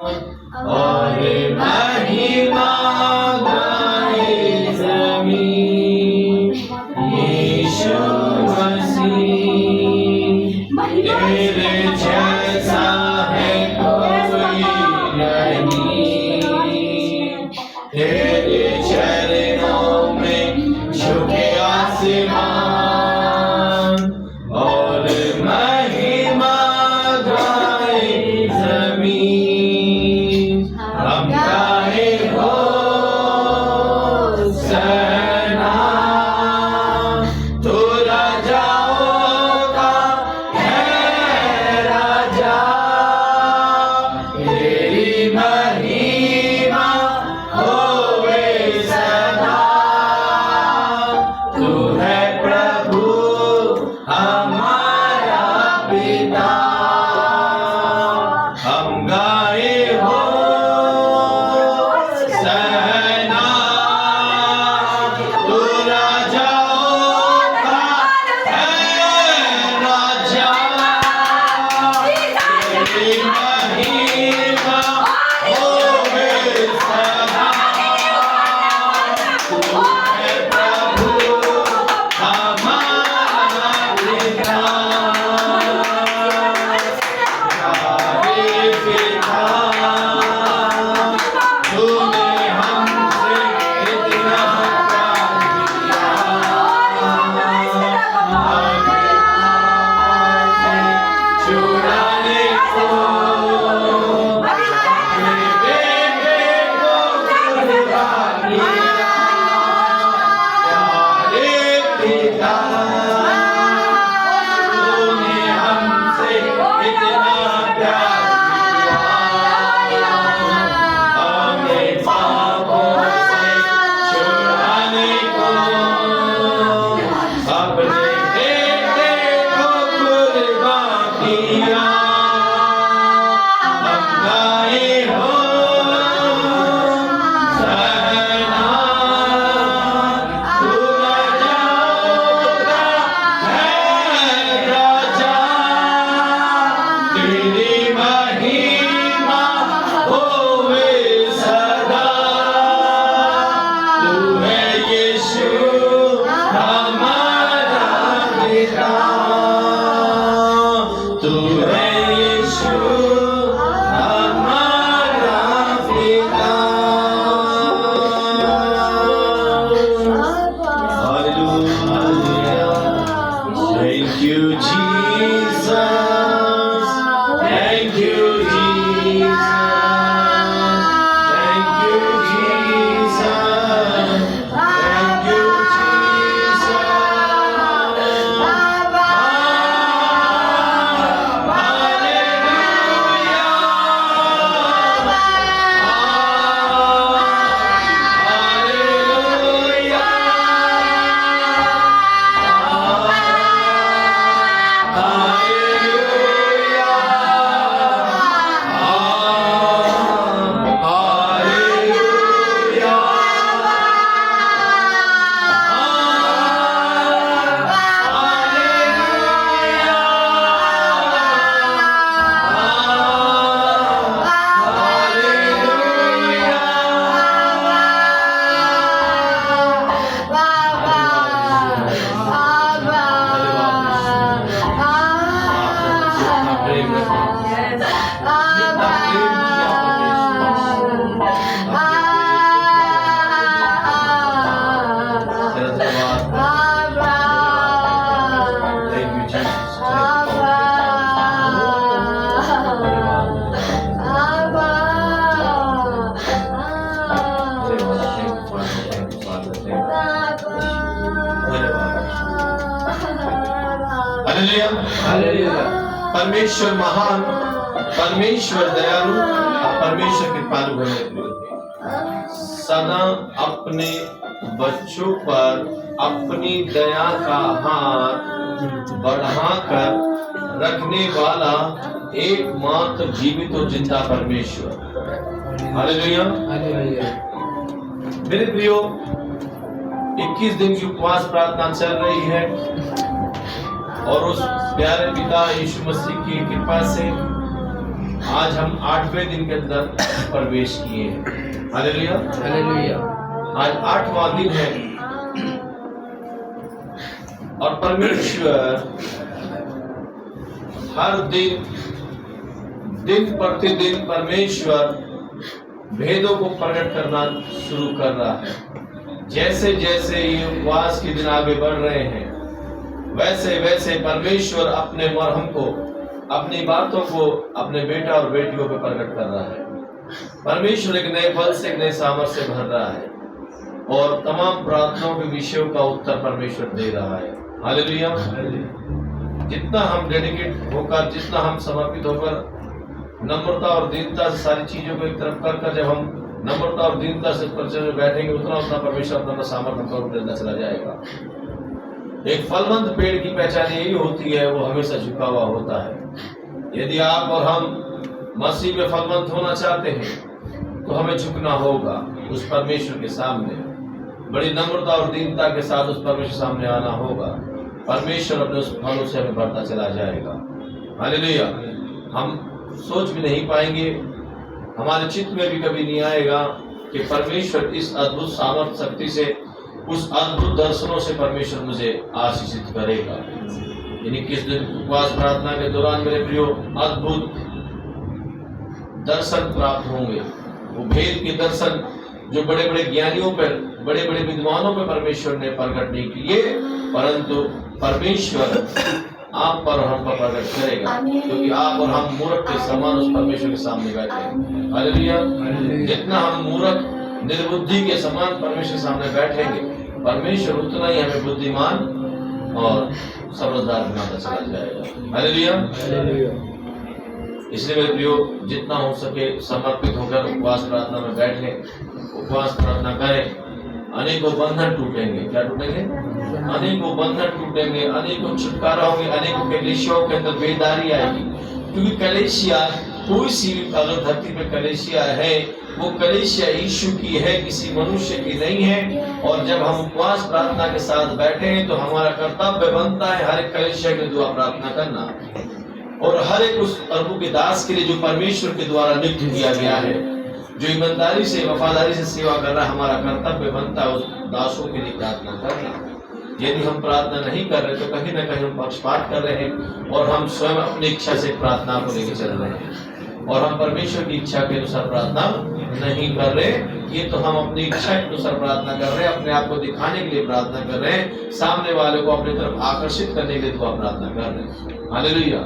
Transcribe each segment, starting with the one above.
और महिमा गाए ज़मीं। यीशु मसीह तेरे जैसा है कोई नहीं। तेरे चरणों में झुके आसमान और महिमा गाए ज़मीन। हम गाए होसन्ना, तू राजाओं का है राजा। तेरी महिमा होवे सदा। तू है प्रभु हमारा पिता। हम गाए होसन्ना, तू राजाओं का है राजा। तेरी महिमा होवे सदा। तू है प्रभु हमारा पिता। हमारे पिता, तूने हमसे इतना प्यार किया। छुड़ाने को अपने बेटे को कुर्बान किया। प्यारे पिता, तूने हमसे इतना प्यार किया। हमें पापों से छुड़ाने को अपने बेटे को कुर्बान किया। हम गाए होसन्ना, तू राजाओं का है राजा। तेरी महिमा होवे सदा। तू है यीशु हमारा पिता। तू है यीशु हमारा पिता। Hallelujah. Thank you, Jesus. Thank you, Jesus. Thank you, Jesus. Thank you, Jesus. परमेश्वर महान, परमेश्वर दयालु, परमेश्वर कृपालु है। सदा अपने बच्चों पर अपनी दया का हाथ बढ़ाकर रखने वाला एकमात्र जीवित और जिंदा परमेश्वर। हालेलुया। मेरे प्रियो, 21 दिन की उपवास प्रार्थना चल रही है और उस प्यारे पिता यीशु मसीह की कृपा से आज हम 8वें दिन के अंदर प्रवेश किए हैं। Hallelujah, hallelujah. आज 8वां दिन है और परमेश्वर हर दिन प्रतिदिन परमेश्वर भेदों को प्रकट करना शुरू कर रहा है। जैसे जैसे ये उपवास के दिन आगे बढ़ रहे हैं, वैसे वैसे परमेश्वर अपने मरहम को, अपनी बातों को अपने बेटा और बेटियों पे प्रकट कर रहा है। परमेश्वर एक नए बल से, एक नए सामर्थ्य से भर रहा है और तमाम प्रार्थनाओं के विषयों का उत्तर परमेश्वर दे रहा है। हालेलुया। जितना हम डेडिकेट होकर, जितना हम समर्पित होकर नम्रता और दीनता से सारी चीजों को एक तरफ कर जब हम नम्रता और दीनता से परिचय में बैठेंगे, उतना उतना परमेश्वर अपना सामर्थ्य हमको रूप देता चला जाएगा। एक फलवंत पेड़ की पहचान यही होती है, वो हमेशा झुका हुआ होता है। यदि आप और हम मसीह में फलवंत होना चाहते हैं तो हमें झुकना होगा उस परमेश्वर के सामने, बड़ी नम्रता और दीनता के साथ उस परमेश्वर सामने आना होगा। परमेश्वर अपने उस फलों से हमें बढ़ता चला जाएगा। हालेलुया। हम सोच भी नहीं पाएंगे, हमारे चित्त में भी कभी नहीं आएगा कि परमेश्वर इस अद्भुत सामर्थ्य शक्ति से, उस अद्भुत दर्शनों से परमेश्वर मुझे आशीषित करेगा। यानी किस दिन उपवास प्रार्थना के दौरान मेरे प्रियो अद्भुत दर्शन प्राप्त होंगे। वो भेद के दर्शन जो बड़े बड़े ज्ञानियों पर, बड़े बड़े विद्वानों पर परमेश्वर ने प्रकट नहीं किए, परंतु परमेश्वर आप पर हम पर प्रकट करेगा, क्योंकि आप और हम मूर्ख के समान उस परमेश्वर के सामने बैठे हैं। हालेलुया। जितना हम मूर्ख निर्बुद्धि के समान परमेश्वर के सामने बैठेंगे, परमेश्वर उतना ही हमें बुद्धिमान और समझदार बनाता चला जाएगा। हालेलुया। इसलिए मेरे प्रियो, जितना हो सके समर्पित होकर उपवास प्रार्थना में बैठे, उपवास प्रार्थना करें। अनेकों बंधन टूटेंगे। क्या टूटेंगे? अनेकों बंधन टूटेंगे, अनेकों छुटकारा होंगे, अनेकों कलेशियों के अंदर बेदारी आएगी। क्योंकि कलेशिया, कोई सी अगर धरती पे कलेशिया है, वो कलेशिया यीशु की है, किसी मनुष्य की नहीं है। और जब हम उपवास प्रार्थना के साथ बैठे हैं तो हमारा कर्तव्य बनता है हर एक कलेशिया की दुआ प्रार्थना करना, और हर एक उस प्रभु के दास के लिए जो परमेश्वर के द्वारा नियुक्त किया गया है, जो ईमानदारी से, वफादारी से सेवा कर रहा है, हमारा कर्तव्य बनता है उस दासों के लिए प्रार्थना करना। यदि हम प्रार्थना नहीं कर रहे तो कहीं ना कहीं हम पक्षपात कर रहे हैं और हम स्वयं अपनी इच्छा से प्रार्थना को लेकर चल रहे हैं, और हम परमेश्वर की इच्छा के अनुसार प्रार्थना नहीं कर रहे। ये तो हम अपनी इच्छा के अनुसार प्रार्थना कर रहे हैं, अपने आप को दिखाने के लिए प्रार्थना कर रहे हैं, सामने वाले को अपनी तरफ आकर्षित करने के लिए दुआ प्रार्थना कर रहे हैं। हालेलुया।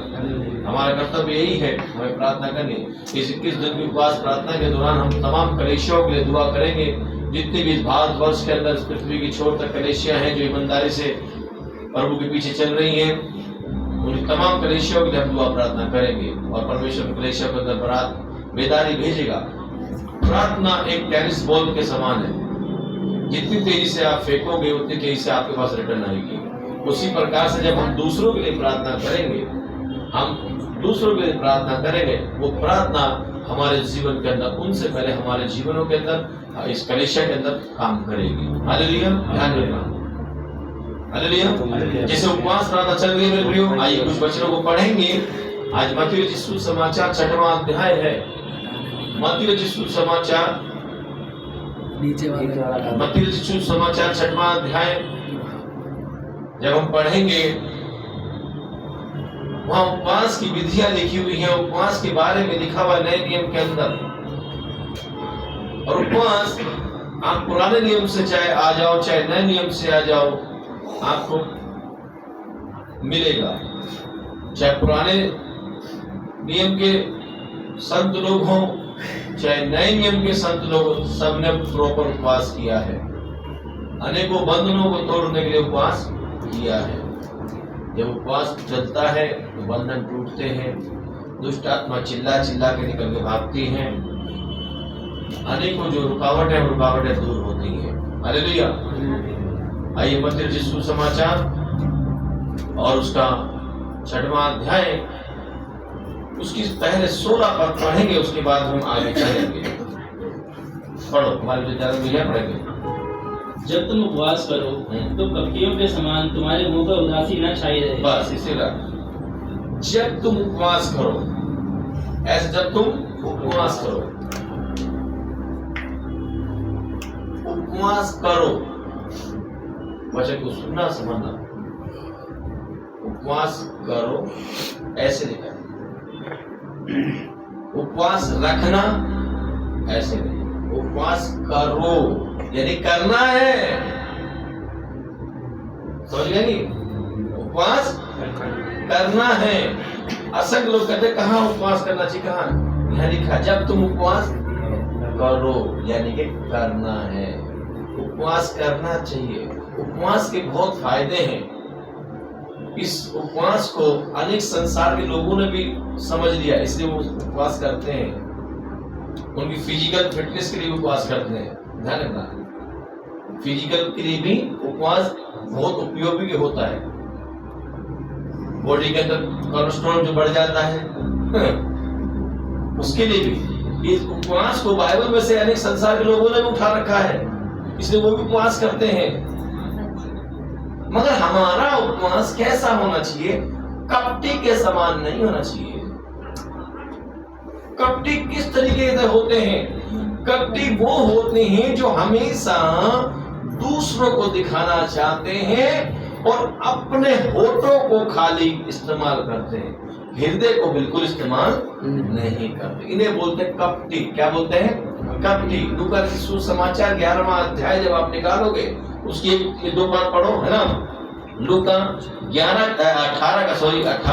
हमारा कर्तव्य यही है, हमें प्रार्थना करनी। इस 21 दिन की उपवास प्रार्थना के दौरान हम तमाम कलेशियों के लिए दुआ करेंगे। जितनी भी भारतवर्ष के अंदर, पृथ्वी की छोर तक कलेशियां हैं जो ईमानदारी से प्रभु के पीछे चल रही हैं, उन तमाम कलेशियों के लिए हम दुआ प्रार्थना करेंगे और परमेश्वर कलेशियों के अंदर बरात बेदारी भेजेगा। प्रार्थना एक टेनिस बॉल के समान है, जितनी तेजी से आप फेंकोगे उतनी तेजी से आपके पास रिटर्न आएगी। उसी प्रकार से जब हम दूसरों के लिए प्रार्थना करेंगे, वो प्रार्थना हमारे जीवन के अंदर, उनसे पहले हमारे जीवनों के अंदर, इस कलेशिया के अंदर काम करेगी। हालेलुया। ध्यान रखना। हालेलुया। जैसे उपवास प्रार्थना चल रही है मेरे प्रियो, आइए कुछ वचनों को पढ़ेंगे। आज मत्ती रचित सुसमाचार 6वां अध्याय है। मत्ती रचित सुसमाचार, मत्ती रचित सुसमाचार 6वां अध्याय जब हम पढ़ेंगे, वहां उपवास की विधियां लिखी हुई हैं, उपवास के बारे में लिखा हुआ नए नियम के अंदर। और उपवास आप पुराने नियम से चाहे आ जाओ, चाहे नए नियम से आ जाओ, आपको मिलेगा। चाहे पुराने नियम के संत लोग हों, चाहे नए नियम के संत लोग, सबने प्रॉपर उपवास किया है। अनेकों बंधनों को तोड़ने के लिए उपवास किया है। जब उपवास चलता है तो बंधन टूटते हैं, दुष्ट आत्मा चिल्ला चिल्ला के निकल के भागती हैं, अनेकों जो रुकावटें दूर होती हैं। हालेलुया। आइए मत्ती रचित सुसमाचार और उसका 6वां अध्याय, उसकी पहले 16 पद पढ़ेंगे, उसके बाद हम आगे चलेंगे। पढ़ो, हमारे विद्यालय में यह पढ़ेंगे। जब तुम उपवास करो तो पक्षियों के समान तुम्हारे मुंह पर उदासी न छाई रहे। बस इसी तरह जब तुम उपवास करो, ऐसे जब तुम उपवास करो, उपवास करो, वचन को सुनना समझना, उपवास करो ऐसे लिखा है, उपवास रखना ऐसे नहीं, उपवास करो यानी करना है, समझ गए नहीं? उपवास करना है। असंख्य लोग कहते कहाँ उपवास करना चाहिए, कहाँ? यहाँ लिखा जब तुम उपवास करो यानी कि करना है, उपवास करना चाहिए। उपवास के बहुत फायदे हैं। इस उपवास को अनेक संसार के लोगों ने भी समझ लिया, इसलिए वो उपवास करते हैं, उनकी फिजिकल फिटनेस के लिए उपवास करते हैं। ध्यान रखना, फिजिकल के लिए भी उपवास बहुत उपयोगी होता है। बॉडी के अंदर कोलेस्ट्रॉल जो बढ़ जाता है उसके लिए भी इस उपवास को बाइबल में से अनेक संसार के लोगों ने भी उठा रखा है, इसलिए वो भी उपवास करते हैं। मगर हमारा उपवास कैसा होना चाहिए? कपटी के समान नहीं होना चाहिए। कपटी किस तरीके से होते हैं? कपटी वो होते हैं जो हमेशा दूसरों को दिखाना चाहते हैं और अपने होठों को खाली इस्तेमाल करते हैं, हृदय को बिल्कुल इस्तेमाल नहीं करते। इन्हें बोलते हैं कपटी। क्या बोलते हैं? कपटी। लूका के सुसमाचार 11वां अध्याय जब आप निकालोगे उसकी 2 बार पढ़ो, है ना? लूका 18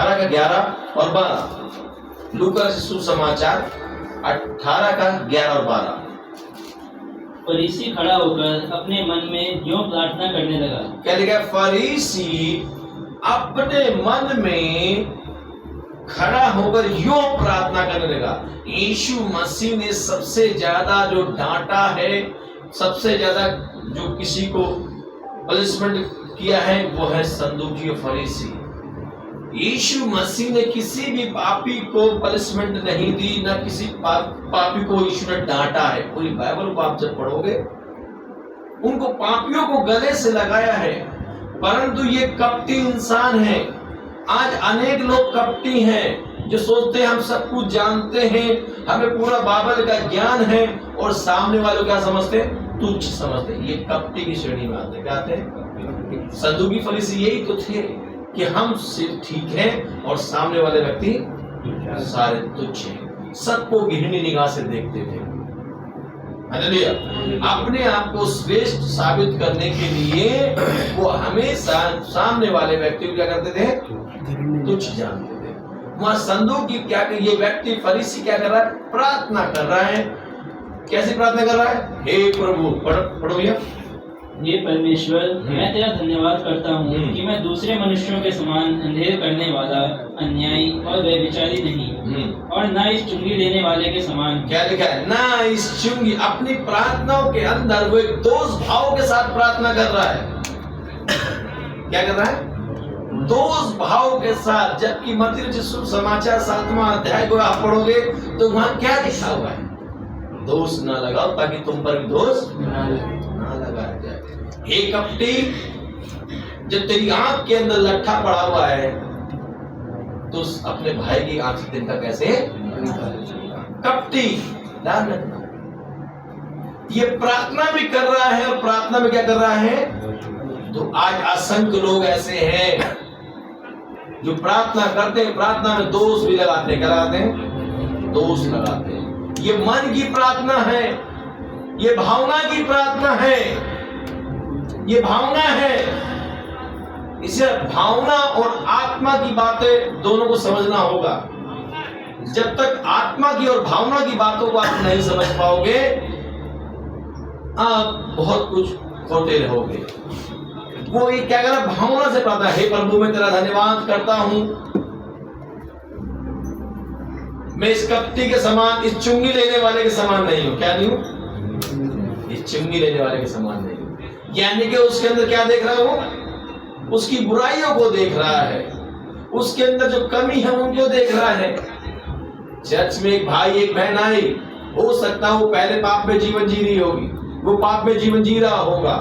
का 11 और 12। लूका के सुसमाचार 18 का 11 और 12। फरीसी खड़ा होकर अपने मन में यूं प्रार्थना करने लगा। क्या लिखा? फरीसी अपने मन में खड़ा होकर यूं प्रार्थना करने लगा। यीशु मसीह ने सबसे ज्यादा जो डांटा है, सबसे ज्यादा जो किसी को पनिशमेंट किया है वो है सदूकी और फरीसी। यीशु मसीह ने किसी भी पापी को पनिशमेंट नहीं दी, ना किसी पापी को यीशु ने डांटा है। पूरी बाइबल को आप जब पढ़ोगे उनको पापियों को गले से लगाया है, परंतु ये कपटी इंसान है। आज अनेक लोग कपटी हैं जो सोचते हैं हम सब कुछ जानते हैं, हमें पूरा बाइबल का ज्ञान है, और सामने वालों क्या समझते हैं? तुच्छ समझते हैं। ये कपटी की श्रेणी में आते। क्या आते हैं? सदूकी फरीसी यही तो थे कि हम सिर्फ ठीक हैं और सामने वाले व्यक्ति सारे तुच्छ हैं, सबको घृणित निगाह से देखते थे। हालेलुया। अपने आप को श्रेष्ठ साबित करने के लिए वो हमेशा सामने वाले व्यक्ति को क्या करते थे? तुच्छ जानते थे। वहां सदूकी क्या, ये व्यक्ति फरीसी क्या कर रहा है? प्रार्थना कर रहा है। कैसी प्रार्थना कर रहा है? हे प्रभु, पढ़ो भैया। हे परमेश्वर, मैं तेरा धन्यवाद करता हूँ कि मैं दूसरे मनुष्यों के समान अंधेर करने वाला, अन्यायी और व्यभिचारी नहीं, और ना इस चुंगी लेने वाले के समान। क्या लिखा है? ना इस चुंगी। अपनी प्रार्थनाओं के अंदर वो एक दोष भाव के साथ प्रार्थना कर रहा है। क्या कर रहा है? दोष भाव के साथ। जबकि मत्ती सुसमाचार 7वां अध्याय को आप पढ़ोगे तो वहां क्या लिखा हुआ है? दोष ना लगाओ ताकि तुम पर भी दोष ना लगाया जाए। हे कपटी, जब तेरी आंख के अंदर लट्ठा पड़ा हुआ है तो अपने भाई की आंख से तिनका कैसे कपटी। ध्यान रखना, ये प्रार्थना भी कर रहा है, और प्रार्थना में क्या कर रहा है? तो आज असंख्य लोग ऐसे हैं जो प्रार्थना करते हैं, प्रार्थना में दोष भी लगाते हैं। क्या लगाते हैं? दोष लगाते हैं। ये मन की प्रार्थना है, ये भावना की प्रार्थना है, ये भावना है। इसे भावना और आत्मा की बातें दोनों को समझना होगा। जब तक आत्मा की और भावना की बातों को आप नहीं समझ पाओगे, आप बहुत कुछ खोते रहोगे। वो ये क्या कर रहा? भावना से प्रार्थना। हे प्रभु, मैं तेरा धन्यवाद करता हूं, मैं इस कपटी के समान, इस चुंगी लेने वाले के समान नहीं हूं। क्या नहीं हूं? इस चुंगी लेने वाले के समान नहीं हूं। यानी कि उसके अंदर क्या देख रहा हूं? उसकी बुराइयों को देख रहा है, उसके अंदर जो कमी है उनको देख रहा है। चर्च में एक भाई एक बहन आई, हो सकता है वो पहले पाप में जीवन जी रही होगी, वो पाप में जीवन जी रहा होगा।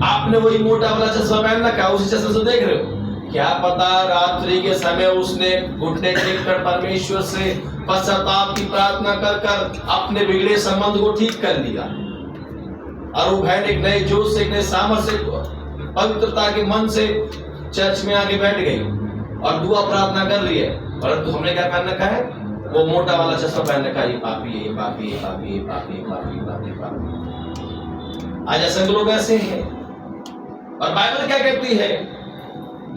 आपने वही मोटा वाला चश्मा पहन रखा है, उसी चश्मे से देख रहे हो, क्या पता रात्रि के समय उसने घुटने टेककर परमेश्वर से पश्चाताप की प्रार्थना कर कर अपने बिगड़े संबंध को ठीक कर लिया, और वो बहन एक नए जोश से, एक नए सामर्थ्य से, पवित्रता के मन से चर्च में आके बैठ गई और दुआ प्रार्थना कर रही है। परंतु हमने क्या पहन रखा है? वो मोटा वाला चश्मा पहन रखा है, ये पापी है, ये पापी है, पापी है, पापी है, पापी है, पापी है, पापी। आज असंख्य लोग ऐसे हैं, और बाइबल क्या कहती है?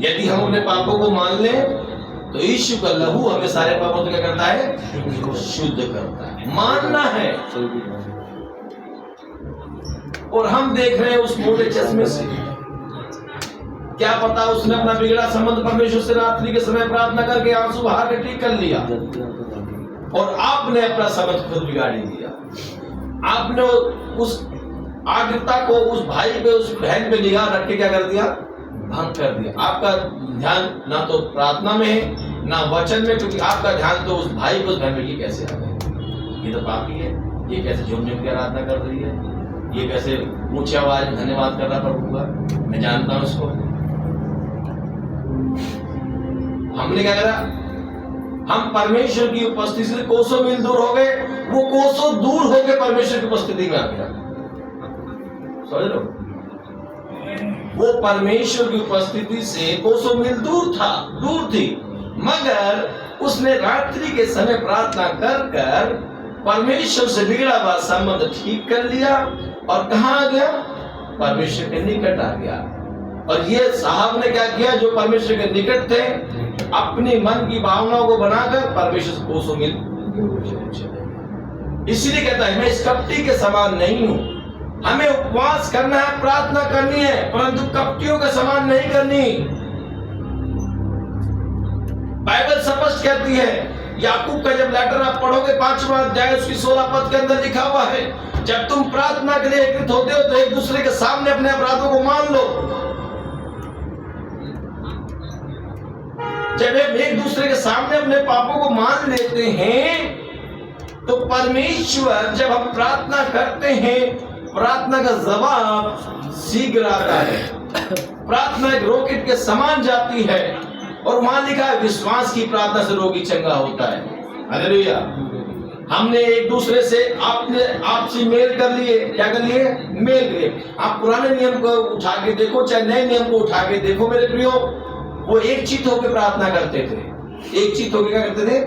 यदि हम अपने पापों को मान लें तो यीशु का लहू हमें सारे पापों से क्या करता है? शुद्ध करता है। मानना है। और हम देख रहे हैं उस मोटे चश्मे से, क्या पता उसने अपना बिगड़ा संबंध परमेश्वर से रात्रि के समय प्रार्थना करके आंसू बहा के ठीक कर लिया, और आपने अपना संबंध खुद बिगाड़ी दिया। आपने उस आर्द्रता को उस भाई पे, उस बहन पे निगाह रख के क्या कर दिया? भंग कर दिया। आपका ध्यान ना तो प्रार्थना में है ना वचन में, क्योंकि आपका ध्यान तो उस भाई को, उस बहन में, ये कैसे आ गए? ये तो पापी है, ये कैसे झूम झूम की आराधना कर रही है, ये कैसे ऊंची आवाज में धन्यवाद कर रहा प्रभु का, मैं जानता हूं उसको। हमने क्या करा? हम परमेश्वर की उपस्थिति से कोसों मील दूर हो गए, वो कोसों दूर होकर परमेश्वर की उपस्थिति में आ गया। समझ लो, वो परमेश्वर की उपस्थिति से कोसों मील दूर थी, मगर उसने रात्रि के समय प्रार्थना कर कर परमेश्वर से बिगड़ा हुआ संबंध ठीक कर लिया, और कहां आ गया? परमेश्वर के निकट आ गया। और ये साहब ने क्या किया? जो परमेश्वर के निकट थे, अपनी मन की भावनाओं को बनाकर परमेश्वर से कोसों मील दूर। इसीलिए कहता है मैं इस कपटी के समान नहीं हूं। हमें उपवास करना है, प्रार्थना करनी है, परंतु कपटियों के समान नहीं करनी। बाइबल स्पष्ट कहती है, याकूब का जब लेटर आप पढ़ोगे 5वां अध्याय उसकी 16 पद के अंदर लिखा हुआ है, जब तुम प्रार्थना के लिए एकत्रित होते हो तो एक दूसरे के सामने अपने अपराधों को मान लो। जब हम एक दूसरे के सामने अपने पापों को मान लेते हैं तो परमेश्वर, जब हम प्रार्थना करते हैं, प्रार्थना का जवाब शीघ्र आता है। प्रार्थना एक रॉकेट के समान जाती है, और वहां लिखा है विश्वास की प्रार्थना से रोगी चंगा होता है। हालेलुया। हमने एक दूसरे से आपसी मेल कर लिए। क्या कर लिए? मेल लिए। आप पुराने नियम को उठा के देखो, चाहे नए नियम को उठा के देखो मेरे प्रियो, वो एक चित होकर प्रार्थना करते थे। एक चित होकर क्या करते थे?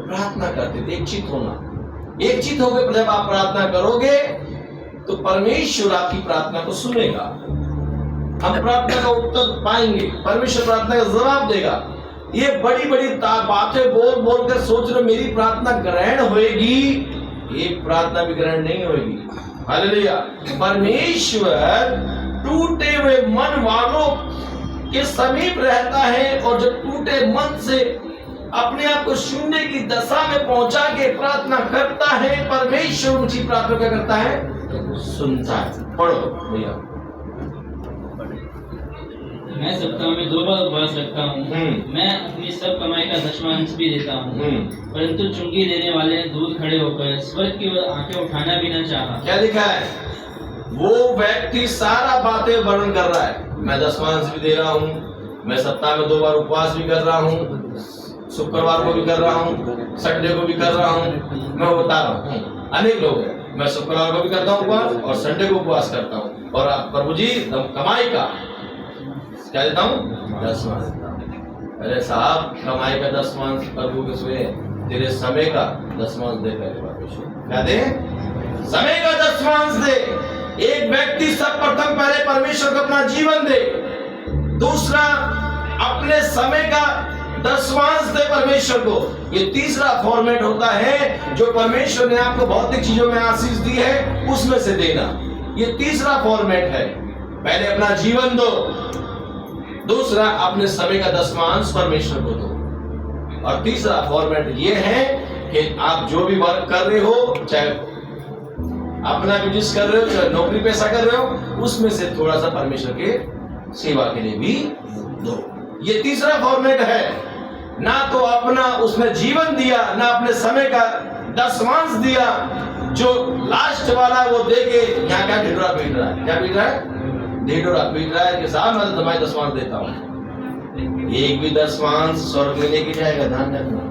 प्रार्थना करते थे। एक चित होना। एक चित होकर जब आप प्रार्थना करोगे तो परमेश्वर आपकी प्रार्थना को सुनेगा। हम प्रार्थना का उत्तर पाएंगे, परमेश्वर प्रार्थना का जवाब देगा। ये बड़ी बड़ी बातें बोल बोल कर सोच रहे मेरी प्रार्थना ग्रहण होएगी, एक प्रार्थना भी ग्रहण नहीं होएगी। हालेलुया। परमेश्वर टूटे हुए मन वालों के समीप रहता है, और जो टूटे मन से अपने आप को शून्य की दशा में पहुंचा के प्रार्थना करता है, परमेश्वर उनकी प्रार्थना क्या करता है? सुनता है। पढ़ो भैया। मैं सप्ताह में 2 बार उपवास रखता हूँ। मैं अपनी सब कमाई का दशमांश भी देता हूँ, परंतु चुंगी देने वाले ने दूर खड़े होकर स्वर्ग की ओर आंखें उठाना भी न चाहा। क्या लिखा है? वो व्यक्ति सारा बातें वर्णन कर रहा है। मैं दशमांश भी दे रहा हूँ, मैं सप्ताह में 2 बार उपवास भी कर रहा हूँ, शुक्रवार को भी कर रहा हूँ, संडे को भी कर रहा हूँ। मैं बता रहा हूँ, अनेक लोग हैं, मैं शुक्रवार को भी करता हूँ उपवास और संडे को उपवास करता हूँ, और प्रभु जी कमाई का क्या देता हूँ? दशमांश। अरे साहब, कमाई का दशमांश प्रभु के सुने, तेरे समय का दशमांश दे। क्या दे? समय का दशमांश दे। एक व्यक्ति सब प्रथम पहले परमेश्वर को अपना जीवन दे, दूसरा अपने समय का दशमांश दे परमेश्वर को। ये तीसरा फॉर्मेट होता है जो परमेश्वर ने आपको भौतिक चीजों में आशीष दी है उसमें से देना। ये तीसरा फॉर्मेट है। पहले अपना जीवन दो, दूसरा अपने समय का दशमांश परमेश्वर को दो, और तीसरा फॉर्मेट ये है कि आप जो भी वर्क कर रहे हो, चाहे अपना बिजनेस कर रहे हो, चाहे नौकरी पैसा कर रहे हो, उसमें से थोड़ा सा परमेश्वर के सेवा के लिए भी दो। ये तीसरा फॉर्मेट है। ना तो अपना उसने जीवन दिया, ना अपने समय का दशमांश दिया। जो लास्ट वाला वो दे के यहाँ क्या ढिढोरा पीट रहा है? क्या पीट रहा है? ढिढोरा पीट रहा है कि साहब मैं तो तुम्हारी दशमांश देता हूँ। एक भी दसवांश स्वर्ग में लेके जाएगा, ध्यान रखना।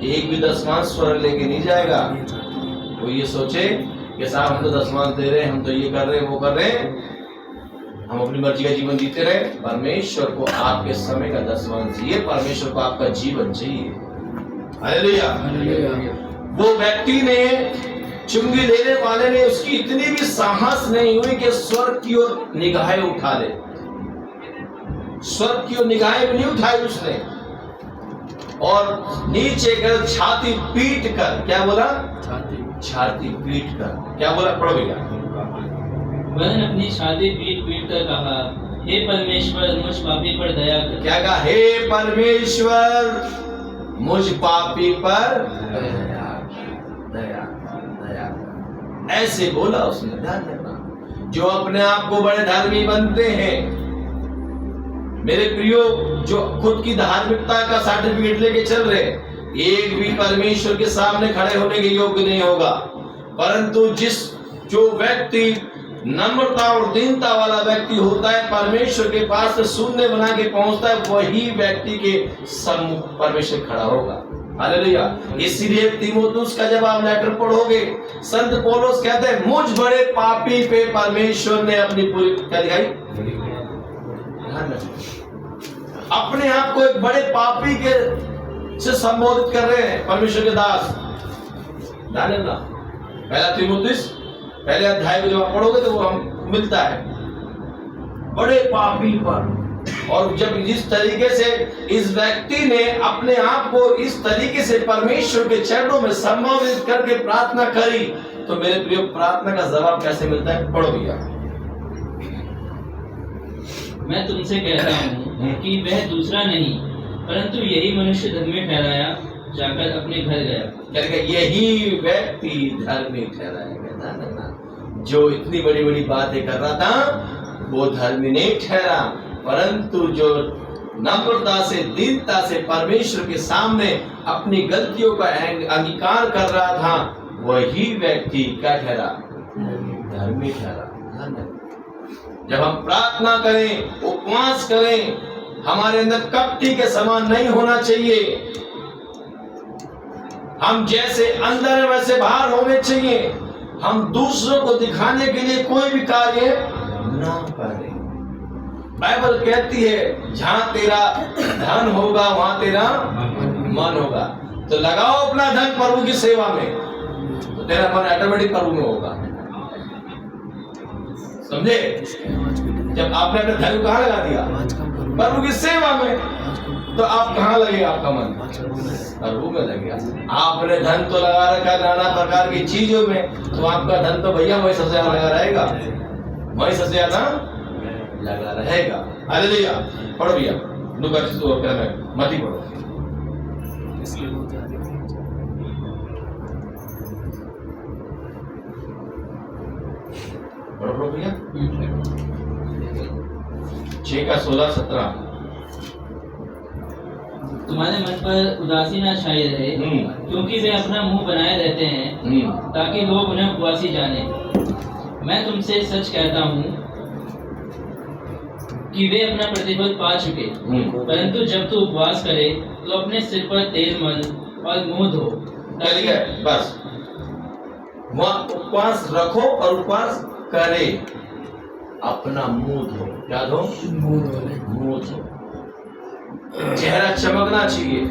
एक भी दसवांश स्वर्ग लेके नहीं जाएगा। वो ये सोचे कि साहब हम तो दसवांश दे रहे हैं, हम तो ये कर रहे हैं, वो कर रहे हैं, हम अपनी मर्जी का जीवन जीते रहे। परमेश्वर को आपके समय का दसवांश चाहिए, परमेश्वर को आपका जीवन चाहिए। हालेलुया। वो व्यक्ति ने, चुंगी लेने वाले ने, उसकी इतनी भी साहस नहीं हुई कि स्वर्ग की ओर निगाहें उठा ले। स्वर्ग की ओर निगाहें भी नहीं उठाई उसने, और नीचे कर छाती पीट कर, क्या बोला? छाती पीट कर क्या बोला? पढ़ो भैया। वह अपनी छाती पीट कर कहा, हे परमेश्वर मुझ पापी पर दया कर। क्या कहा? हे परमेश्वर मुझ पापी पर दया दया दया। ऐसे बोला उसने। ध्यान रखना, जो अपने आप को बड़े धर्मी बनते हैं, मेरे प्रियो, जो खुद की धार्मिकता का सर्टिफिकेट लेके चल रहे, एक भी परमेश्वर के सामने खड़े होने के योग्य नहीं होगा। परंतु जो व्यक्ति नम्रता और दीनता वाला व्यक्ति होता है, परमेश्वर के पास से शून्य बना के पहुंचता है, वही व्यक्ति के सम्मुख परमेश्वर खड़ा होगा। हालेलुया। इसीलिए तीमुथियुस का जब आप लेटर पढ़ोगे, संत पौलुस कहते हैं, मुझ बड़े पापी पे परमेश्वर ने अपनी पूरी क्या दिखाई? अपने आप को एक बड़े पापी के से संबोधित कर रहे हैं परमेश्वर के दास। ध्यान रखना, पहला तीमुथियुस पहले अध्याय में जब आप पढ़ोगे तो वो हम मिलता है बड़े पापी पर। और जब जिस तरीके से इस व्यक्ति ने अपने आप को इस तरीके से परमेश्वर के चरणों में संबोधित करके प्रार्थना करी, तो मेरे प्रिय, प्रार्थना का जवाब कैसे मिलता है? पढ़ो भैया। मैं तुमसे कहता हूँ कि वह दूसरा नहीं, परंतु यही मनुष्य धर्मी ठहराया, जाकर अपने घर गया। यही व्यक्ति धर्मी ठहराया। जो इतनी बड़ी बड़ी बातें कर रहा था, वो धर्मी नहीं ठहरा, परंतु जो नम्रता से, दीनता से परमेश्वर के सामने अपनी गलतियों का अंगीकार कर रहा था, वही व्यक्ति क्या ठहरा? धर्मी ठहरा। जब हम प्रार्थना करें, उपवास करें, हमारे अंदर कपटी के समान नहीं होना चाहिए। हम जैसे अंदर है वैसे बाहर होने चाहिए। हम दूसरों को दिखाने के लिए कोई भी कार्य ना करें। बाइबल कहती है, जहां तेरा धन होगा वहां तेरा मन होगा। तो लगाओ अपना धन प्रभु की सेवा में, तो तेरा मन ऑटोमेटिक प्रभु में होगा। समझे? जब आपने अपने धन को कहां लगा दिया? प्रभु की सेवा में, तो आप कहां लगेगा? आपका मन प्रभु में लगेगा। आपने धन तो लगा रखा नाना प्रकार की चीजों में, तो आपका धन तो भैया वही सबसे ज्यादा लगा रहेगा, वही सबसे ज्यादा लगा रहेगा। हालेलुया। पढ़ो भैया, लूका में मती पढ़ो। पढ़ो भैया, 6 का 16-17। तुम्हारे मन पर उदासी न छाई रहे, क्योंकि वे अपना मुंह बनाए रहते हैं, ताकि लोग उन्हें उपवासी जाने। मैं तुमसे सच कहता हूँ कि वे अपना प्रतिफल पा चुके। परंतु जब तू उपवास करे, तो अपने सिर पर तेल मल और मुंह धो। बस वहाँ उपवास रखो और उपवास करे, अपना मुंह धो। क्या धो? मुंह धो। चेहरा चमकना चाहिए।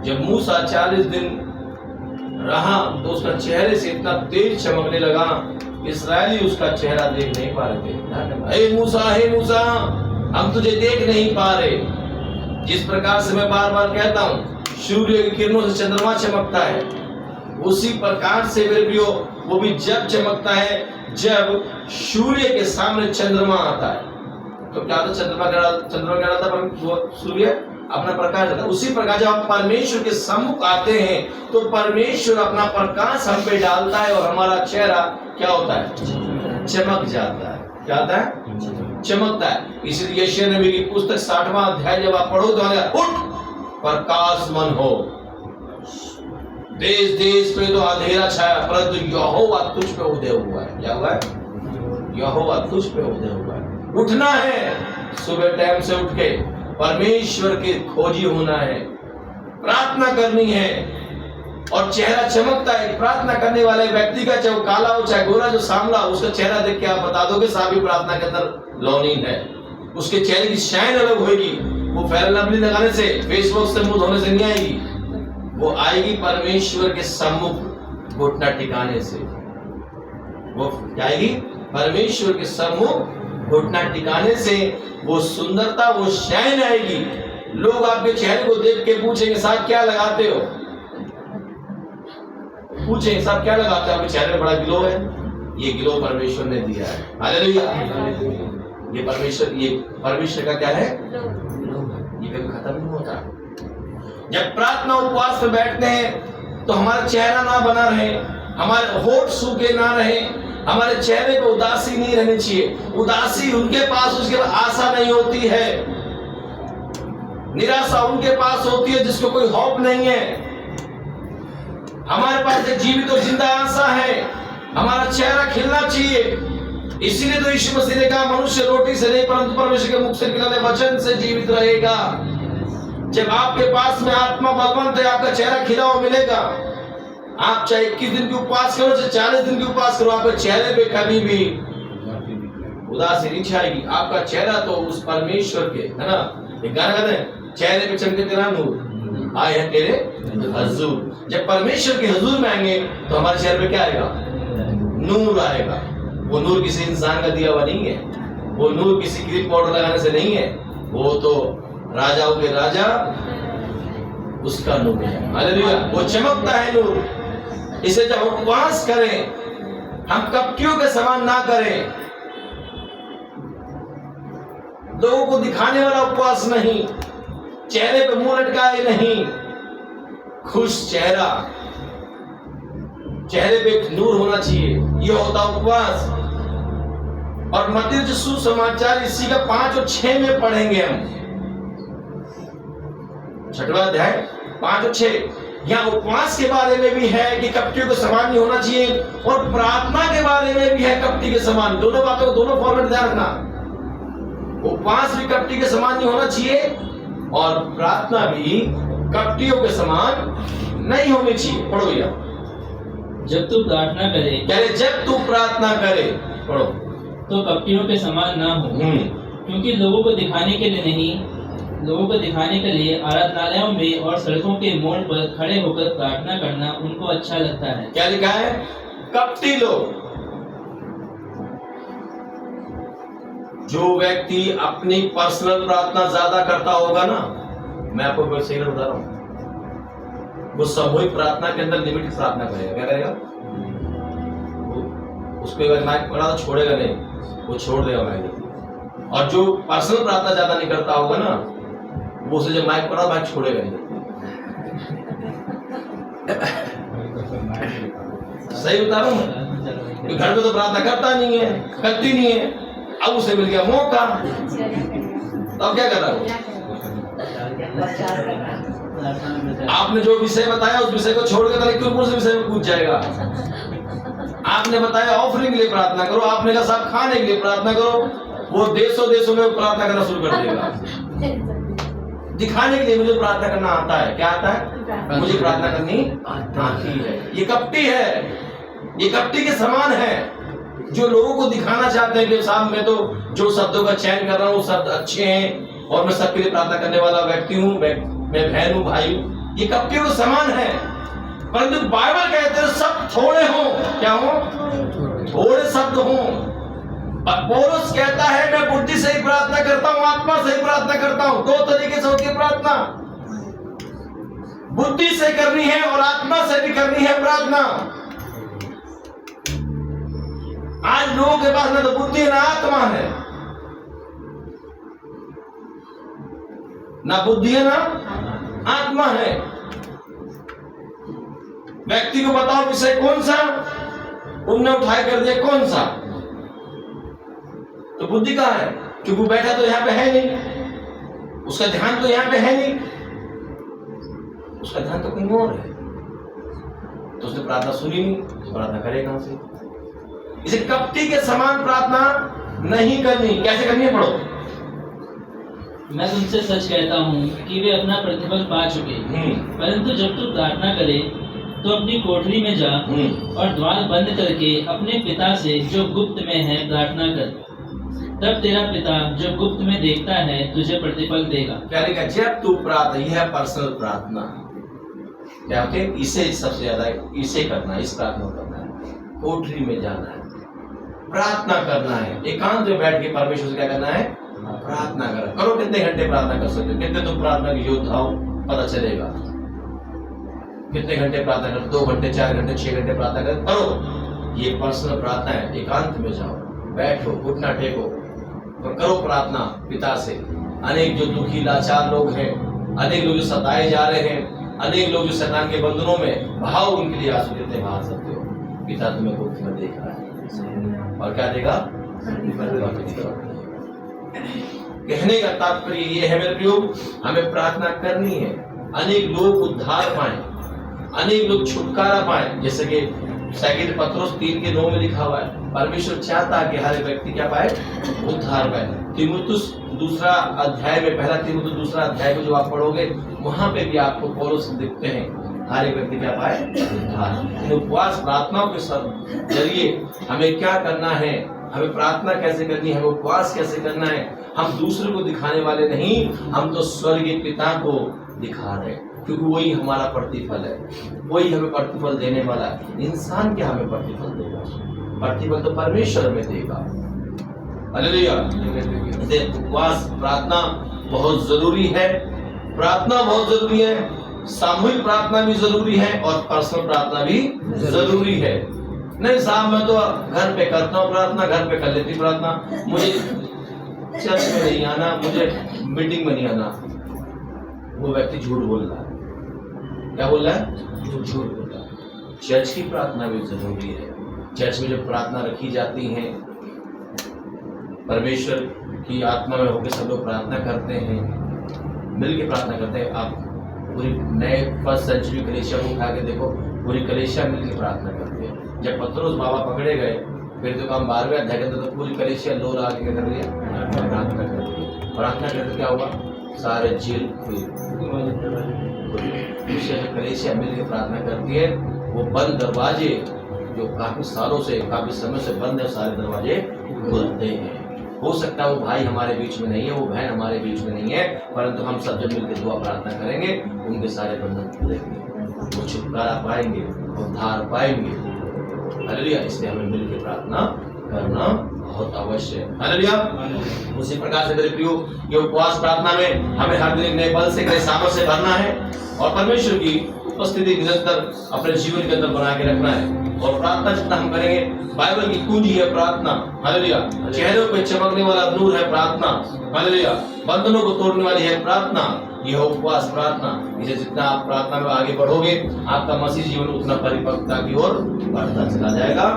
जब मूसा 40 दिन रहा, तो उसका चेहरे से इतना तेज चमकने लगा, इस्राएली उसका चेहरा देख नहीं पा रहे थे। हे मूसा, हम तुझे देख नहीं पा रहे। जिस प्रकार से मैं बार बार कहता हूँ, सूर्य की किरणों से चंद्रमा चमकता है, उसी प्रकार से मेरे प्रियो, वो भी जब चमकता है जब सूर्य के सामने चंद्रमा आता है। तो क्या था? चंद्रमा क्या था? पर सूर्य अपना प्रकाश देता है। उसी प्रकार जब आप परमेश्वर के सम्मुख आते हैं, तो परमेश्वर अपना प्रकाश हम पे डालता है और हमारा चेहरा क्या होता है? चमक जाता है। क्या होता है? चमकता है। इसलिए यशायाह नबी की पुस्तक 60वां अध्याय जब आप पढ़ो, तो उठ प्रकाश मन हो, देश देश पे तो अंधेरा छाया, परंतु यहोवा तुझ पे उदय हुआ है। क्या हुआ है? यहोवा तुझ पे उदय हुआ है। उठना है, सुबह टाइम से उठ के परमेश्वर की खोजी होना है, प्रार्थना करनी है और चेहरा चमकता है। प्रार्थना करने वाले व्यक्ति का चाहे वो काला हो चाहे गोरा, जो सांवला, उसका चेहरा देख के आप बता दोगे साहब ये प्रार्थना के अंदर लौनीन है। उसके चेहरे की शाइन अलग होगी। वो फेयर एंड लवली लगाने से, फेस वॉश से, मुंह धोने से नहीं आएगी, वो आएगी परमेश्वर के सम्मुख घुटना टिकाने से। वो आएगी परमेश्वर के सम्मुख घुटना टिकाने से। वो सुंदरता, वो शाइन आएगी। लोग आपके चेहरे को देख के पूछेंगे साहब क्या लगाते हो, पूछेंगे साहब क्या लगाते हो, आपके चेहरे में बड़ा ग्लो है। ये ग्लो परमेश्वर ने दिया है। हालेलुया। ये परमेश्वर का क्या है, ये कभी खत्म नहीं होता। जब प्रार्थना उपवास में बैठते हैं तो हमारा चेहरा ना बना रहे, हमारे होठ सूखे ना रहे, हमारे चेहरे पे उदासी नहीं रहनी चाहिए। उदासी उनके पास, उसके बाद आशा नहीं होती है। निराशा उनके पास होती है जिसको कोई होप नहीं है। हमारे पास एक जीवित और जिंदा आशा है, हमारा चेहरा खिलना चाहिए। इसीलिए तो यीशु मसीह ने कहा मनुष्य रोटी से नहीं परंतु परमेश्वर के मुख से निकलने वचन से जीवित रहेगा। जब आपके पास में आत्मा बलवंत है, आपका चेहरा खिला हुआ मिलेगा। आप चाहे 21 दिन की उपवास करो चाहे 40 दिन की उपवास करो, आपके चेहरे पे कभी भी उदासी नहीं छाएगी। आपका चेहरा तो उस परमेश्वर के, है ना, एक गाना कहते हैं, चेहरे पे चमके तेरा नूर, आए हैं तेरे हजूर। जब परमेश्वर के हजूर में आएंगे तो हमारे चेहरे पे क्या आएगा, नूर आएगा। वो नूर किसी इंसान का दिया हुआ नहीं है, वो नूर किसी क्रीम पाउडर लगाने से नहीं है, वो तो राजाओं के राजा उसका नूर है। हालेलुया। वो चमकता है नूर। इसे जब उपवास करें, हम कपटियों के समान ना करें, लोगों को दिखाने वाला उपवास नहीं, चेहरे पे मुंह लटकाए नहीं, खुश चेहरा, चेहरे पे एक नूर होना चाहिए, यह होता उपवास। और मत्ती सुसमाचार इसी का 5 और 6 में पढ़ेंगे हम, 6वां अध्याय 5 और 6। यहाँ उपवास के बारे में भी है कि कपटियों के समान नहीं होना चाहिए, और प्रार्थना के बारे में भी है कपटी के समान। दोनों बातों को, दोनों फॉर्मेट ध्यान रखना। उपवास भी कपटी के समान नहीं होना चाहिए और प्रार्थना भी कपटियों के समान नहीं होनी चाहिए। पढ़ो भैया। जब तू प्रार्थना करे, कह रहे जब तू प्रार्थना करे, पढ़ो, तो कपटियों के समान ना हो, क्योंकि लोगों को दिखाने के लिए नहीं, लोगों को दिखाने के लिए आराधनालयों में और सड़कों के मोड़ पर खड़े होकर प्रार्थना करना उनको अच्छा लगता है। क्या लिखा है, कपटी लोग। जो व्यक्ति अपनी पर्सनल प्रार्थना ज्यादा करता होगा ना, मैं आपको सही बता रहा हूं, वो सामूहिक प्रार्थना के अंदर लिमिटेड प्रार्थना करेगा। क्या करेगा, उसको अगर माइक पड़ा तो छोड़ेगा नहीं, वो छोड़ देगा माइक। और जो पर्सनल प्रार्थना ज्यादा नहीं करता होगा ना, वो उसे जब माइक पड़ा माइक छोड़ेगा नहीं। सही बता रहा हूं मैं। घर में तो प्रार्थना करता नहीं है, करती नहीं है, अब उसे मिल गया मौका, तो अब क्या कर रहा है? आपने जो विषय बताया उस विषय को छोड़ के उस विषय में पूछ जाएगा। आपने बताया ऑफरिंग के लिए प्रार्थना करो, आपने कहा साहब खाने के लिए प्रार्थना करो, वो देशों देशों में प्रार्थना करना शुरू कर देगा। दिखाने के लिए मुझे प्रार्थना करना आता है। क्या आता है? मुझे प्रार्थना करनी आती है। ये कपटी है, ये कपटी के समान है, जो लोगों को दिखाना चाहते हैं कि साहब मैं तो जो शब्दों का चयन कर रहा हूँ वो शब्द अच्छे हैं और मैं सबके लिए प्रार्थना करने वाला व्यक्ति हूँ, मैं बहन हूँ, भाई हूँ। ये कपटियों के समान है। परंतु बाइबल कहते हैं सब थोड़े हों। क्या हो? थोड़े शब्द हों। पौलुस कहता है मैं बुद्धि से ही प्रार्थना करता हूं, आत्मा से ही प्रार्थना करता हूं। दो तरीके से होती है प्रार्थना, बुद्धि से करनी है और आत्मा से भी करनी है प्रार्थना। आज लोगों के पास ना तो बुद्धि ना आत्मा है, ना बुद्धि है ना आत्मा है। व्यक्ति को बताओ विषय कौन सा, उनने उठाए कर दिया कौन सा, तो बुद्धि कहाँ है? क्योंकि वो बैठा तो यहाँ पे है नहीं, उसका ध्यान तो यहाँ पे है नहीं, उसका ध्यान तो कहीं और है, तो उसने प्रार्थना सुनी नहीं, तो प्रार्थना करे कहां से? इसे कपटी के समान प्रार्थना नहीं करनी। कैसे करनी है? पढ़ो। मैं तुमसे सच कहता हूँ कि वे अपना प्रतिफल पा चुके। परंतु जब तू प्रार्थना करे तो अपनी कोठरी में जा और द्वार बंद करके अपने पिता से जो गुप्त में है प्रार्थना कर। तब तेरा पिता जो गुप्त में देखता है तुझे प्रतिफल देगा। क्या लिखा? जब तू प्रार्थना, यह है पर्सनल प्रार्थना। क्या होते? इसे सबसे ज्यादा इसे करना, इस प्रार्थना करना है, कोठरी में जाना है, प्रार्थना करना है, एकांत में बैठ के परमेश्वर से क्या करना है? प्रार्थना करो। कितने घंटे प्रार्थना कर सकते हो? कितने तुम प्रार्थना के योद्धा हो पता चलेगा। कितने घंटे प्रार्थना कर? 2 घंटे, 4 घंटे, 6 घंटे प्रार्थना करो। ये पर्सनल प्रार्थना है। एकांत में जाओ, बैठो, घुटना टेको और करो प्रार्थना पिता से। अनेक जो दुखी लाचार लोग हैं, अनेक लोग जो सताए जा रहे हैं, अनेक लोग जो शैतान के बंधनों में, भाव उनके लिए आंसू कितने बहा सकते हो? पिता तुम्हें गुप्त में देख रहा है और क्या देगा? कहने का तात्पर्य ये है मेरे प्रियो, हमें प्रार्थना करनी है। अनेक लोग उद्धार पाए, अनेक लोग छुटकारा पाए। जैसे कि सेकंड पत्रोस 3:9 में लिखा हुआ है, परमेश्वर चाहता है कि हर व्यक्ति क्या पाए? उद्धार पाए। तीमुथियुस 2 अध्याय में, पहला तीमुथियुस 2 अध्याय में जो आप पढ़ोगे, वहां पे भी आपको पौलुस दिखते हैं, हर एक व्यक्ति क्या पाए? उद्धार। उपवास प्रार्थनाओं के जरिए हमें क्या करना है, हमें प्रार्थना कैसे करनी है, हमें उपवास कैसे करना है। हम दूसरे को दिखाने वाले नहीं, हम तो स्वर्गीय पिता को दिखा रहे हैं, क्योंकि वही हमारा प्रतिफल है, वही हमें प्रतिफल देने वाला है। इंसान क्या हमें प्रतिफल देगा? प्रतिफल तो परमेश्वर में देगा। हालेलुया। इसलिए उपवास प्रार्थना बहुत जरूरी है। प्रार्थना बहुत जरूरी है, सामूहिक प्रार्थना भी जरूरी है और पर्सनल प्रार्थना भी जरूरी है। नहीं साहब मैं तो घर पे करता हूँ प्रार्थना, घर पे कर लेती प्रार्थना, मुझे चर्च में नहीं आना, मुझे मीटिंग में नहीं आना। वो व्यक्ति झूठ बोल रहा है। क्या बोल रहा है? झूठ बोल रहा है। चर्च की प्रार्थना भी जरूरी है। चर्च में जो प्रार्थना रखी जाती है, परमेश्वर की आत्मा में होकर सब लोग प्रार्थना करते हैं, मिलकर प्रार्थना करते हैं। आप पूरी नए 1st सेंचुरी कलीसिया को उठा के देखो, पूरी कलीसिया मिलकर प्रार्थना करती है। जब पतरस बाबा पकड़े गए, फिर तो काम 12वें अध्याय के अंदर तो पूरी कलीसिया लोग आके क्या कर दिया? प्रार्थना करती है। प्रार्थना करते क्या हुआ? सारे जेल खुले। कलीसिया मिलकर प्रार्थना करती है। वो बंद दरवाजे जो काफी सालों से, काफी समय से बंद है, सारे दरवाजे खुलते हैं। हो सकता है वो भाई हमारे बीच में नहीं है, वो बहन हमारे बीच में नहीं है, परंतु हम सब जब मिलकर दुआ प्रार्थना करेंगे, उनके सारे बंधन खुलेंगे, वो छुटकारा पाएंगे, उद्धार पाएंगे। हालेलुया। इसलिए हमें मिलकर प्रार्थना करना बहुत अवश्य है। हालेलुया। उसी प्रकार से मेरे प्रियो, ये उपवास प्रार्थना में हमें हर दिन नए बल से, नए सामर्थ से भरना है और परमेश्वर की उपस्थिति निरंतर अपने जीवन के अंदर बना के रखना है। और प्रार्थना जितना हम करेंगे, बाइबल की कुंजी है प्रार्थना। हालेलुया। चेहरों पे चमकने वाला नूर है प्रार्थना। हालेलुया। बंधनों को तोड़ने वाली है प्रार्थना। यह उपवास प्रार्थना। इसे जितना आप प्रार्थना में आगे बढ़ोगे, आपका मसीह जीवन उतना परिपक्वता की ओर बढ़ता चला जाएगा।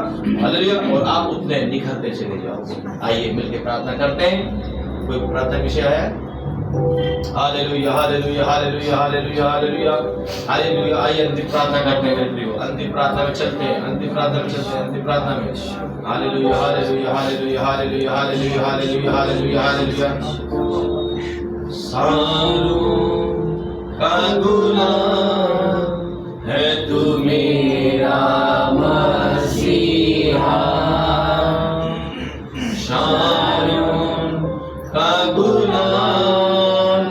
हालेलुया। और आप उतने निखरते चले जाओगे। आइए मिलकर प्रार्थना करते हैं। कोई प्रार्थना विषय है? Hallelujah, hallelujah, hallelujah, hallelujah, hallelujah, hallelujah. आइए अंतिम प्रार्थना करते हैं मेरे प्रियो। अंतिम प्रार्थना में चलते हैं, अंतिम प्रार्थना में चलते हैं, अंतिम प्रार्थना में। Hallelujah, hallelujah, hallelujah, hallelujah, hallelujah, hallelujah, hallelujah, hallelujah. सारों का गुलाम है तू मेरा मसीहा, शारों का गुलाम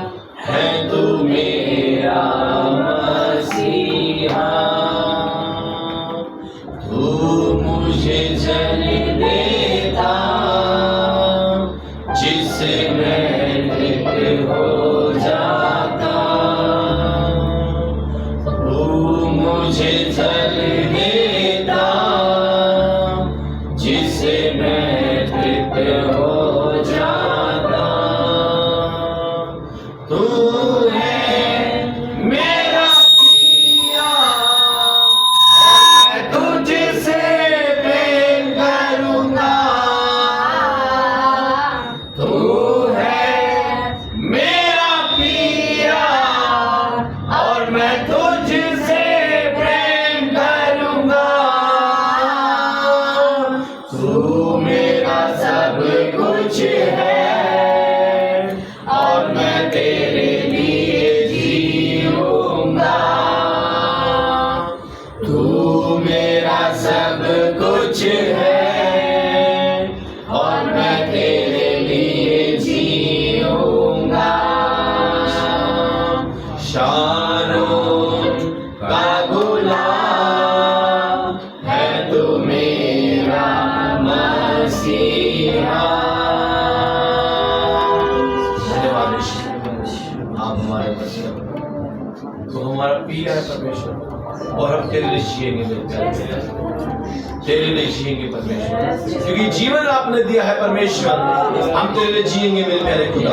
है तू मेरा मसीहा। तू मुझे जल देता जिससे मैं हो जाता, तू मुझे जल देता जिससे मैं तृप्त हो जाता। तू है मेरा पिया, मैं तुझसे प्रेम करूंगा। तू है और हम तेरे लिए जिएंगे मेरे प्यारे, तेरे लिए जिएंगे परमेश्वर, क्योंकि जीवन आपने दिया है परमेश्वर, हम तेरे लिए जिएंगे मेरे प्यारे खुदा।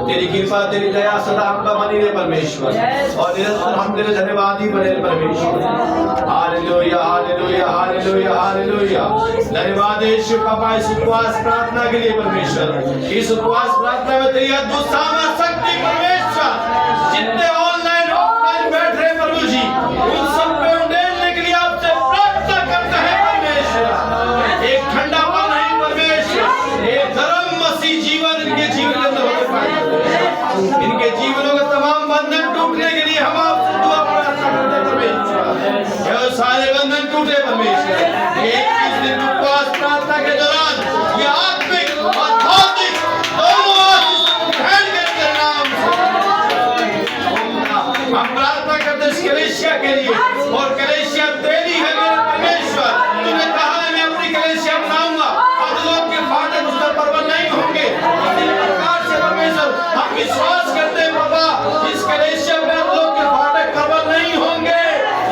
तेरी कृपा तेरी दया सदा हमका बनी रहे परमेश्वर, और निरंतर हम तेरे धन्यवादी बने रहे परमेश्वर। Hallelujah hallelujah hallelujah hallelujah. धन्यवाद यीशु पापा इस उपवास प्रार्थना के लिए परमेश्वर, इस उपवास प्रार्थना में तेरी अद्भुत सामर्थ शक्ति परमेश्वर, जितने ऑनलाइन ऑफलाइन बैठ रहे प्रभु जी, उन सब पे उंडेलने के लिए आपसे प्रार्थना करते हैं परमेश्वर। एक ठंडा पन नहीं परमेश्वर, एक गरम मसीह जीवन इनके जीवन के अंदर होने पाए, इनके जीवनों के तमाम बंधन टूटने के लिए हम आपसे दुआ प्रार्थना करते हैं परमेश्वर। ये सारे बंधन टूटे परमेश्वर। 21 दिन उपवास प्रार्थना के दौरान ये आत्मिक और भौतिक दोनों आशीष ग्रहण करके नाम हम प्रार्थना करते इस कलीसिया के लिए, और कलीसिया तेरी है मेरे परमेश्वर। तूने कहा है मैं अपनी कलीसिया बनाऊंगा और लोग के फाटक उस पर प्रबल नहीं होंगे। इसी प्रकार से परमेश्वर हम विश्वास करते हैं बाबा, इस कलीसिया में लोग के फाटक प्रबल नहीं होंगे,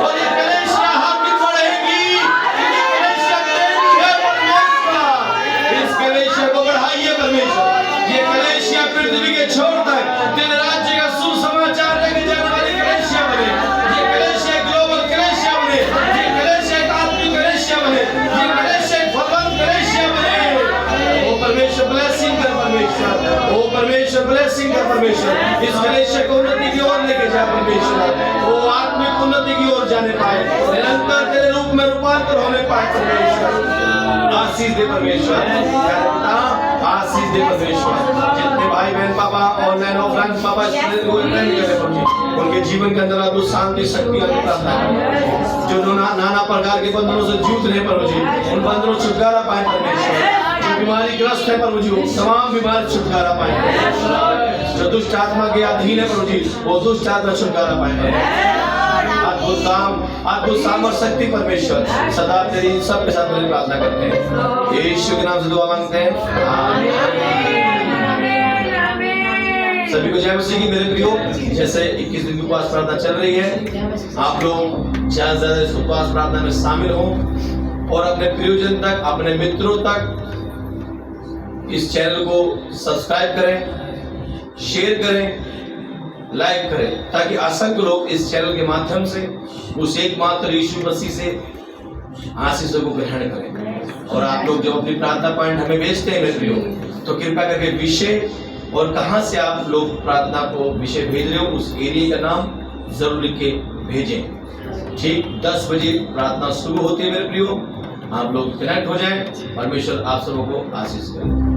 और ये कलीसिया आगे बढ़ेगी। ये कलीसिया तेरी है परमेश्वर, इस कलीसिया को बढ़ाइए परमेश्वर। ये कलीसिया पृथ्वी के छोर तक तेरे राज्य का सुसमाचार लेके जाने वाली कलीसिया बने। ये कलीसिया ग्लोबल कलीसिया बने, ये कलीसिया एक आत्मिक कलीसिया बने, ये कलीसिया एक फलवंत कलीसिया बने। ओ परमेश्वर ब्लेसिंग कर परमेश्वर, ओ परमेश्वर ब्लेसिंग कर परमेश्वर। इस कलीसिया को उन्नति की ओर लेके जा परमेश्वर, ओ आत्मिक उन्नति की ओर जाने पाए, निरंतर तेरे रूप में रूपांतर होने पाए परमेश्वर। आशीष दे परमेश्वर, आशीष दे परमेश्वर। जितने भाई बहन पापा ऑनलाइन ऑफलाइन पापा उनके जीवन के अंदर अद्भुत शांति शक्ति और प्रार्थना करें। जो नाना प्रकार के बंधनों से जूझ रहे प्रभु जी, उन बंधनों छुटकारा पाए परमेश्वर। जो बीमारी ग्रस्त है प्रभु जी, तमाम बीमारी छुटकारा पाए परमेश्वर। जो दुष्ट आत्मा के अधीन है प्रभु जी, वो दुष्ट आत्मा छुटकारा पाए। अद्भुत काम अद्भुत सामर्थ शक्ति परमेश्वर सदा तेरी सब के साथ मेरी प्रार्थना करते हैं, यीशु के नाम से दुआ मांगते हैं, आमीन। सभी को जय मसीह की मेरे प्रियो। जैसे 21 दिन की उपवास प्रार्थना चल रही है, आप लोग ज्यादा से ज्यादा इस उपवास प्रार्थना में शामिल हो और अपने प्रियजन तक, अपने मित्रों तक इस चैनल को सब्सक्राइब करें, शेयर करें, लाइक करें, ताकि असंख्य लोग इस चैनल के माध्यम से उस एकमात्र यीशु मसीह से आशीषों को ग्रहण करें। और आप लोग जो अपनी प्रार्थना पॉइंट हमें भेजते हैं मेरे प्रियो, तो कृपया करके विषय और कहां से आप लोग प्रार्थना को विषय भेज रहे हो उस एरिया का नाम जरूर लिख के भेजें। ठीक 10 बजे प्रार्थना शुरू होती है मेरे प्रियो, आप लोग कनेक्ट हो जाएं। परमेश्वर आप सबों को आशीष करें।